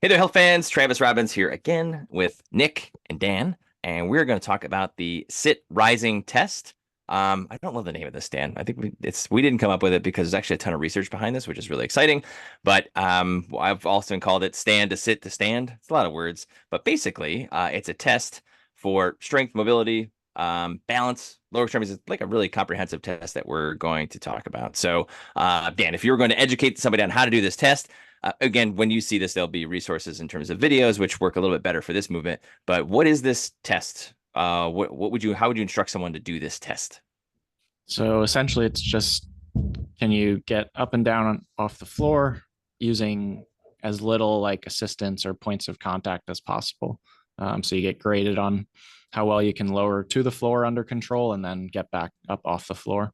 Hey there, health fans. Travis Robbins here again with Nick and Dan, and we're going to talk about the sit rising test. I don't love the name of this, Dan. I think we didn't come up with it because there's actually a ton of research behind this, which is really exciting. But I've also called it stand to sit to stand. It's a lot of words, but basically, it's a test for strength, mobility, balance, lower extremities. It's like a really comprehensive test that we're going to talk about. So, Dan, if you were going to educate somebody on how to do this test, again, when you see this, there'll be resources in terms of videos, which work a little bit better for this movement. But what is this test? How would you instruct someone to do this test? So essentially, it's just can you get up and down off the floor using as little like assistance or points of contact as possible. So you get graded on how well you can lower to the floor under control and then get back up off the floor.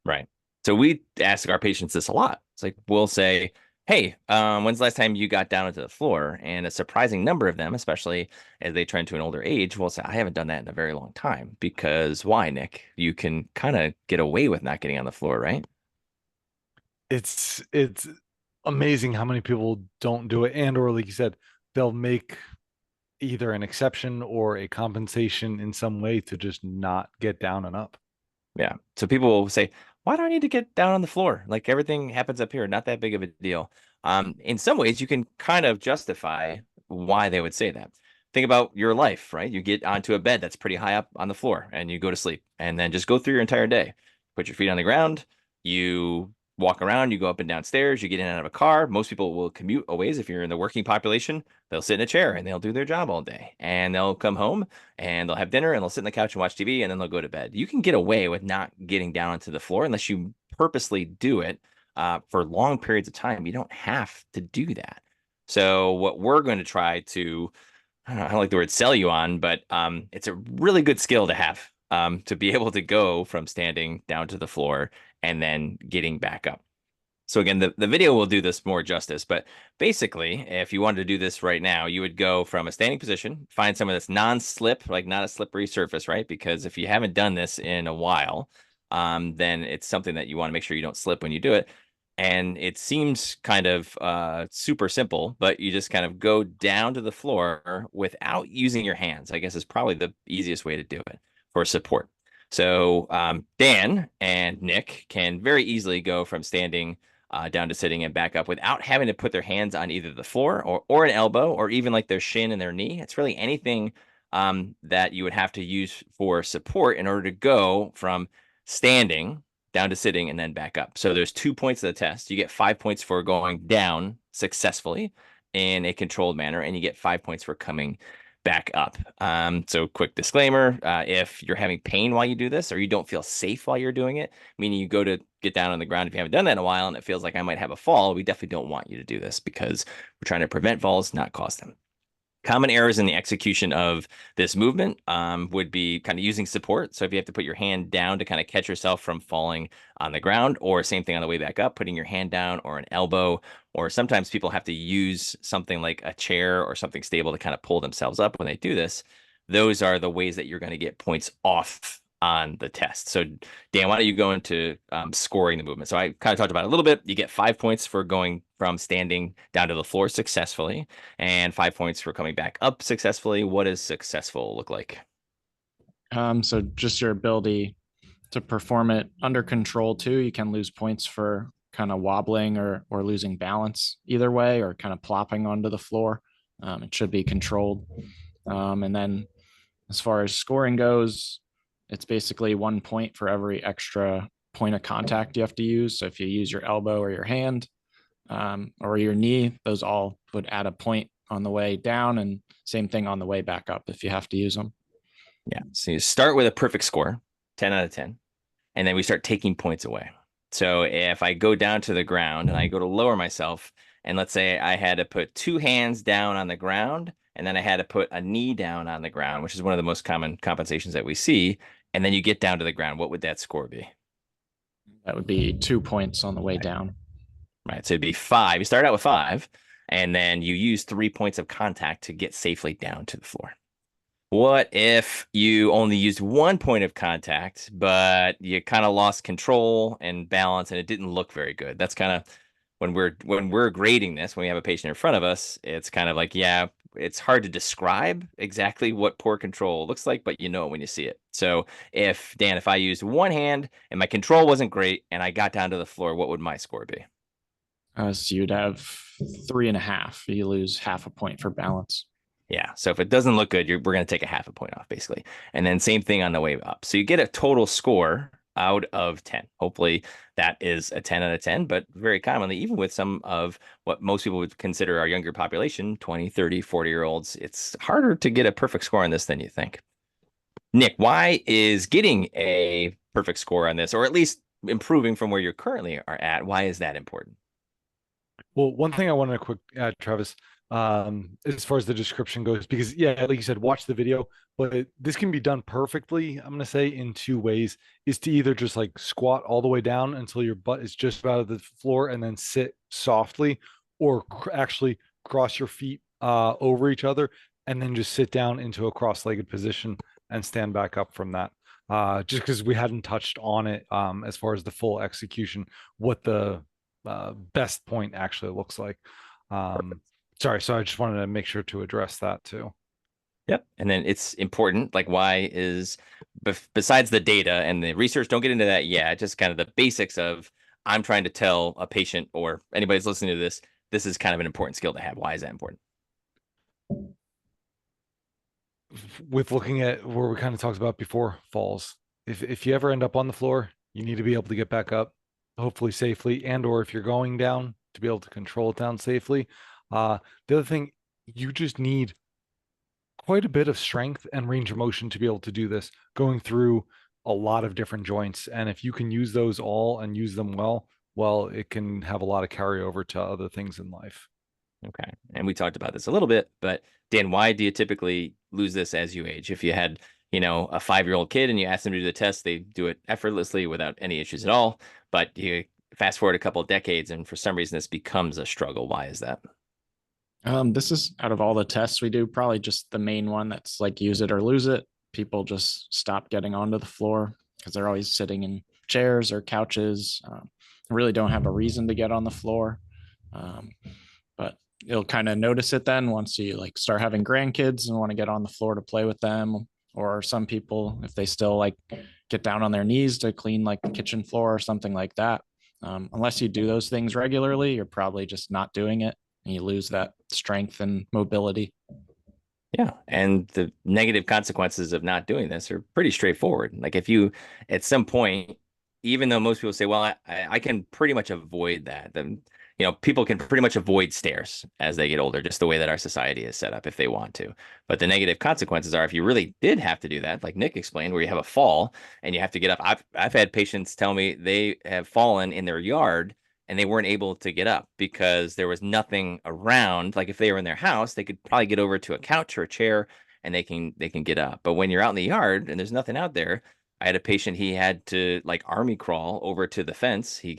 Right. So we ask our patients this a lot. It's like we'll say, "Hey, when's the last time you got down onto the floor?" And a surprising number of them, especially as they trend to an older age, will say, "I haven't done that in a very long time." Because why, Nick? You can kind of get away with not getting on the floor, right? It's amazing how many people don't do it, and or like you said, they'll make either an exception or a compensation in some way to just not get down and up. Yeah. So people will say, why do I need to get down on the floor? Like everything happens up here, not that big of a deal. In some ways, you can kind of justify why they would say that. Think about your life, right? You get onto a bed that's pretty high up on the floor and you go to sleep and then just go through your entire day. Put your feet on the ground, you walk around, you go up and down stairs, you get in and out of a car. Most people will commute a ways if you're in the working population. They'll sit in a chair and they'll do their job all day. And they'll come home and they'll have dinner and they'll sit on the couch and watch TV and then they'll go to bed. You can get away with not getting down onto the floor unless you purposely do it for long periods of time. You don't have to do that. So what we're going to try to, I don't like the word sell you on, but it's a really good skill to have to be able to go from standing down to the floor and then getting back up. So again, the video will do this more justice, but basically, if you wanted to do this right now, you would go from a standing position, find somewhere that's non-slip, like not a slippery surface, right? Because if you haven't done this in a while, then it's something that you want to make sure you don't slip when you do it. And it seems kind of super simple, but you just kind of go down to the floor without using your hands, I guess is probably the easiest way to do it for support. So Dan and Nick can very easily go from standing down to sitting and back up without having to put their hands on either the floor or an elbow or even like their shin and their knee. It's really anything that you would have to use for support in order to go from standing down to sitting and then back up. So there's 2 points of the test. You get 5 points for going down successfully in a controlled manner, and you get 5 points for coming back up. So quick disclaimer, if you're having pain while you do this or you don't feel safe while you're doing it, meaning you go to get down on the ground if you haven't done that in a while and it feels like I might have a fall, we definitely don't want you to do this because we're trying to prevent falls, not cause them. Common errors in the execution of this movement would be kind of using support. So if you have to put your hand down to kind of catch yourself from falling on the ground, or same thing on the way back up, putting your hand down or an elbow, or sometimes people have to use something like a chair or something stable to kind of pull themselves up when they do this. Those are the ways that you're going to get points off on the test. So Dan, why don't you go into scoring the movement? So I kind of talked about it a little bit. You get 5 points for going from standing down to the floor successfully and 5 points for coming back up successfully. What does successful look like? So just your ability to perform it under control too. You can lose points for kind of wobbling or losing balance either way, or kind of plopping onto the floor. It should be controlled. And then as far as scoring goes, it's basically 1 point for every extra point of contact you have to use. So if you use your elbow or your hand or your knee, those all would add a point on the way down, and same thing on the way back up if you have to use them. Yeah. So you start with a perfect score, 10 out of 10, and then we start taking points away. So if I go down to the ground and I go to lower myself, and let's say I had to put two hands down on the ground, and then I had to put a knee down on the ground, which is one of the most common compensations that we see, and then you get down to the ground, what would that score be? That would be 2 points on the way Right. down. Right. So it'd be five. You start out with five, and then you use 3 points of contact to get safely down to the floor. What if you only used 1 point of contact, but you kind of lost control and balance and it didn't look very good? That's kind of when we're grading this, when we have a patient in front of us, it's kind of like, yeah, it's hard to describe exactly what poor control looks like, but you know it when you see it. So if I used one hand and my control wasn't great and I got down to the floor, what would my score be? So you'd have 3.5. You lose half a point for balance. Yeah. So if it doesn't look good, we're going to take a half a point off basically. And then same thing on the way up. So you get a total score out of 10. Hopefully that is a 10 out of 10, but very commonly, even with some of what most people would consider our younger population, 20, 30, 40-year-olds, it's harder to get a perfect score on this than you think. Nick, why is getting a perfect score on this, or at least improving from where you currently are at, why is that important? Well, one thing I wanted to quick add, Travis, as far as the description goes, because yeah, like you said, watch the video, but this can be done perfectly. I'm gonna say in two ways: is to either just like squat all the way down until your butt is just out of the floor, and then sit softly, or actually cross your feet over each other, and then just sit down into a cross-legged position and stand back up from that. Just because we hadn't touched on it as far as the full execution, what the best point actually looks like. Sorry, so I just wanted to make sure to address that too. Yep. And then it's important, like why is besides the data and the research, don't get into that yet, just kind of the basics of I'm trying to tell a patient or anybody's listening to this, this is kind of an important skill to have. Why is that important? With looking at where we kind of talked about before, falls. If you ever end up on the floor, you need to be able to get back up, hopefully safely, and or if you're going down, to be able to control it down safely. The other thing, you just need quite a bit of strength and range of motion to be able to do this, going through a lot of different joints. And if you can use those all and use them well, it can have a lot of carryover to other things in life. Okay. And we talked about this a little bit, but Dan, why do you typically lose this as you age? If you had, a 5-year-old kid and you ask them to do the test, they do it effortlessly without any issues at all. But you fast forward a couple of decades and for some reason this becomes a struggle. Why is that? This is out of all the tests we do, probably just the main one that's like use it or lose it. People just stop getting onto the floor because they're always sitting in chairs or couches. Really don't have a reason to get on the floor. But you'll kind of notice it then once you like start having grandkids and want to get on the floor to play with them. Or some people, if they still like get down on their knees to clean like the kitchen floor or something like that. Unless you do those things regularly, you're probably just not doing it and you lose that strength and mobility. Yeah. And the negative consequences of not doing this are pretty straightforward. Like if you, at some point, even though most people say, well, I can pretty much avoid that, then, people can pretty much avoid stairs as they get older, just the way that our society is set up if they want to. But the negative consequences are if you really did have to do that, like Nick explained, where you have a fall and you have to get up. I've had patients tell me they have fallen in their yard and they weren't able to get up because there was nothing around. Like if they were in their house, they could probably get over to a couch or a chair and they can get up. But when you're out in the yard and there's nothing out there, I had a patient, he had to like army crawl over to the fence. He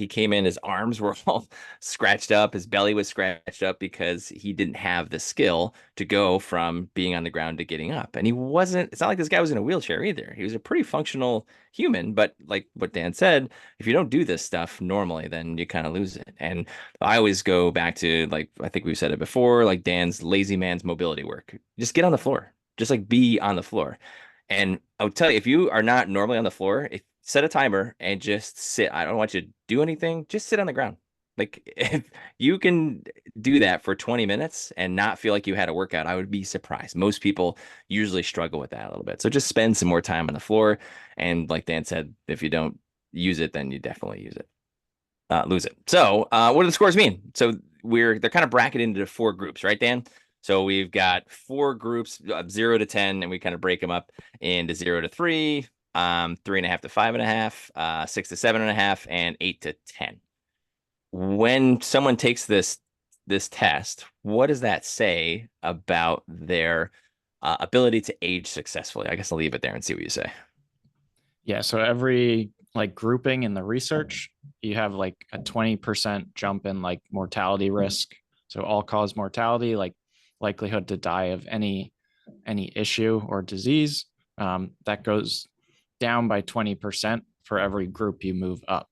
came in, his arms were all scratched up, his belly was scratched up because he didn't have the skill to go from being on the ground to getting up. And it's not like this guy was in a wheelchair either. He was a pretty functional human, but like what Dan said, if you don't do this stuff normally, then you kind of lose it. And I always go back to, like, I think we've said it before, like Dan's lazy man's mobility work. Just get on the floor, just like be on the floor. And I'll tell you, if you are not normally on the floor, set a timer and just sit. I don't want you to do anything. Just sit on the ground. Like if you can do that for 20 minutes and not feel like you had a workout, I would be surprised. Most people usually struggle with that a little bit. So just spend some more time on the floor. And like Dan said, if you don't use it, then you definitely lose it. So what do the scores mean? So they're kind of bracketed into 4 groups, right, Dan? So we've got 4 groups of 0 to 10, and we kind of break them up into 0 to 3, 3.5 to 5.5, 6 to 7.5, and 8 to 10. When someone takes this test, what does that say about their ability to age successfully? I guess I'll leave it there and see what you say. Yeah. So every like grouping in the research, you have like a 20% jump in like mortality risk. So all cause mortality, like likelihood to die of any issue or disease, that goes down by 20% for every group you move up.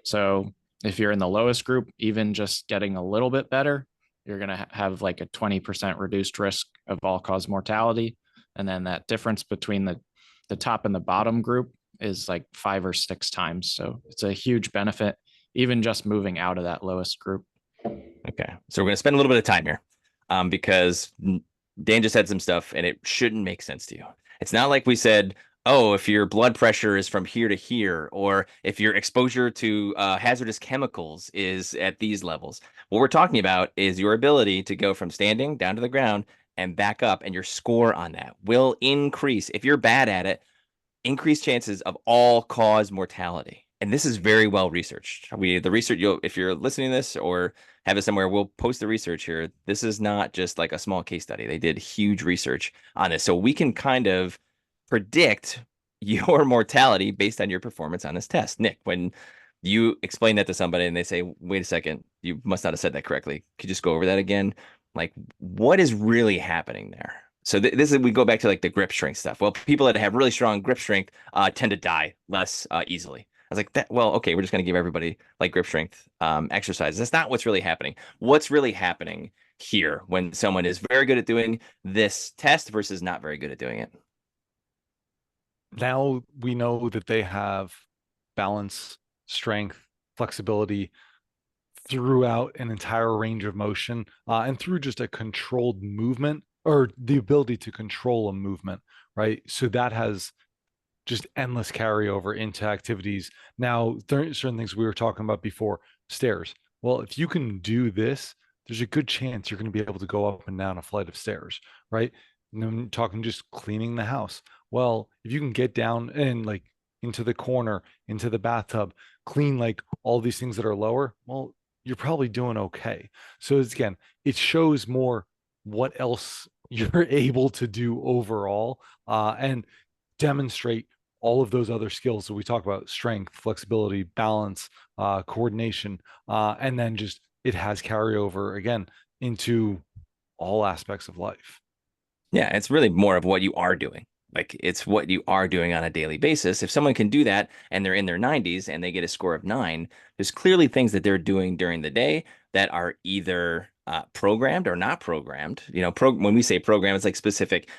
So if you're in the lowest group, even just getting a little bit better, you're going to have like a 20% reduced risk of all-cause mortality. And then that difference between the top and the bottom group is like 5 or 6 times. So it's a huge benefit, even just moving out of that lowest group. Okay. So we're going to spend a little bit of time here because Dan just had some stuff and it shouldn't make sense to you. It's not like we said, oh, if your blood pressure is from here to here, or if your exposure to hazardous chemicals is at these levels. What we're talking about is your ability to go from standing down to the ground and back up, and your score on that will increase. If you're bad at it, increased chances of all-cause mortality. And this is very well researched. The research, if you're listening to this or have it somewhere, we'll post the research here. This is not just like a small case study. They did huge research on this. So we can kind of predict your mortality based on your performance on this test. Nick, when you explain that to somebody and they say, wait a second, you must not have said that correctly. Could you just go over that again? Like, what is really happening there? So this is, we go back to like the grip strength stuff. Well, people that have really strong grip strength tend to die less easily. I was like, that, well, okay, we're just going to give everybody like grip strength exercises. That's not what's really happening. What's really happening here when someone is very good at doing this test versus not very good at doing it? Now we know that they have balance, strength, flexibility throughout an entire range of motion and through just a controlled movement, or the ability to control a movement, right? So that has just endless carryover into activities. Now, certain things we were talking about before, stairs. Well, if you can do this, there's a good chance you're going to be able to go up and down a flight of stairs, right? And then talking just cleaning the house. Well, if you can get down and like into the corner, into the bathtub, clean like all these things that are lower, well, you're probably doing okay. So it's, again, it shows more what else you're able to do overall and demonstrate all of those other skills that we talk about: strength, flexibility, balance, coordination, and then just it has carryover again into all aspects of life. Yeah, it's really more of what you are doing. Like it's what you are doing on a daily basis. If someone can do that and they're in their 90s and they get a score of 9, there's clearly things that they're doing during the day that are either programmed or not programmed. You know, when we say program, it's like specific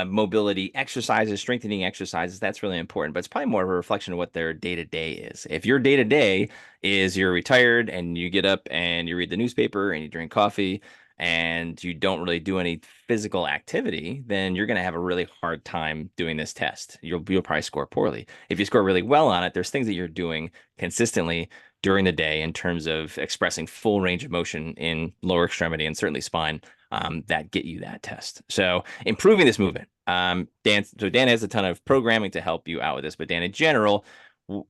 mobility exercises, strengthening exercises. That's really important, but it's probably more of a reflection of what their day to day is. If your day to day is you're retired and you get up and you read the newspaper and you drink coffee and you don't really do any physical activity, then you're going to have a really hard time doing this test. You'll probably score poorly. If you score really well on it, there's things that you're doing consistently during the day in terms of expressing full range of motion in lower extremity and certainly spine that get you that test. So improving this movement. Dan, so Dan has a ton of programming to help you out with this, but Dan, in general,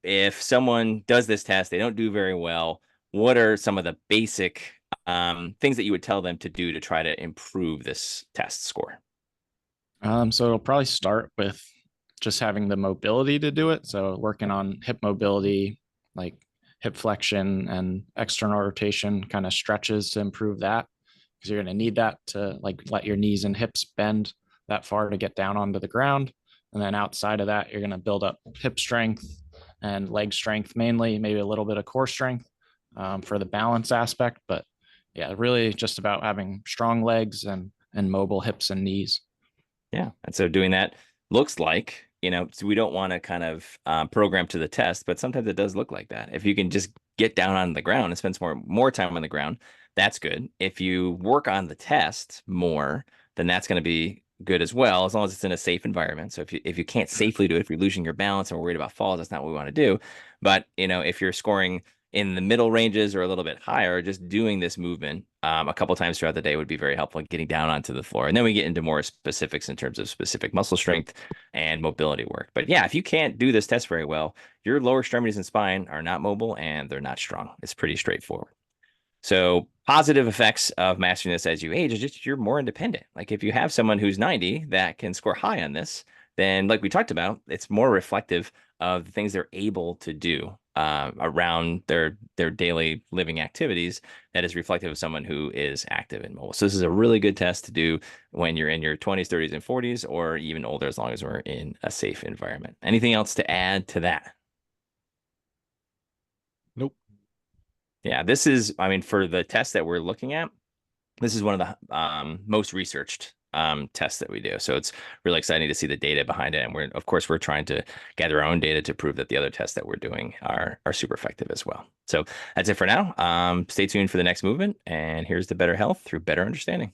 if someone does this test, they don't do very well, what are some of the basic things that you would tell them to do to try to improve this test score? So it'll probably start with just having the mobility to do it. So working on hip mobility, like hip flexion and external rotation, kind of stretches to improve that, because you're going to need that to like let your knees and hips bend that far to get down onto the ground. And then outside of that, you're going to build up hip strength and leg strength mainly, maybe a little bit of core strength for the balance aspect. But yeah, really just about having strong legs and mobile hips and knees. Yeah. And so doing that looks like, you know, so we don't want to kind of program to the test, but sometimes it does look like that. If you can just get down on the ground and spend more time on the ground, that's good. If you work on the test more, then that's going to be good as well, as long as it's in a safe environment. So if you can't safely do it, if you're losing your balance and we're worried about falls, that's not what we want to do. But, you know, if you're scoring in the middle ranges or a little bit higher, just doing this movement a couple times throughout the day would be very helpful in getting down onto the floor. And then we get into more specifics in terms of specific muscle strength and mobility work. But yeah, if you can't do this test very well, your lower extremities and spine are not mobile and they're not strong. It's pretty straightforward. So positive effects of mastering this as you age is just you're more independent. Like if you have someone who's 90 that can score high on this, then like we talked about, it's more reflective of the things they're able to do around their daily living activities. That is reflective of someone who is active and mobile. So this is a really good test to do when you're in your 20s, 30s, and 40s, or even older, as long as we're in a safe environment. Anything else to add to that? Nope. Yeah, this is, I mean, for the test that we're looking at, this is one of the most researched tests that we do. So it's really exciting to see the data behind it. And of course, we're trying to gather our own data to prove that the other tests that we're doing are super effective as well. So that's it for now. Stay tuned for the next movement. And here's the better health through better understanding.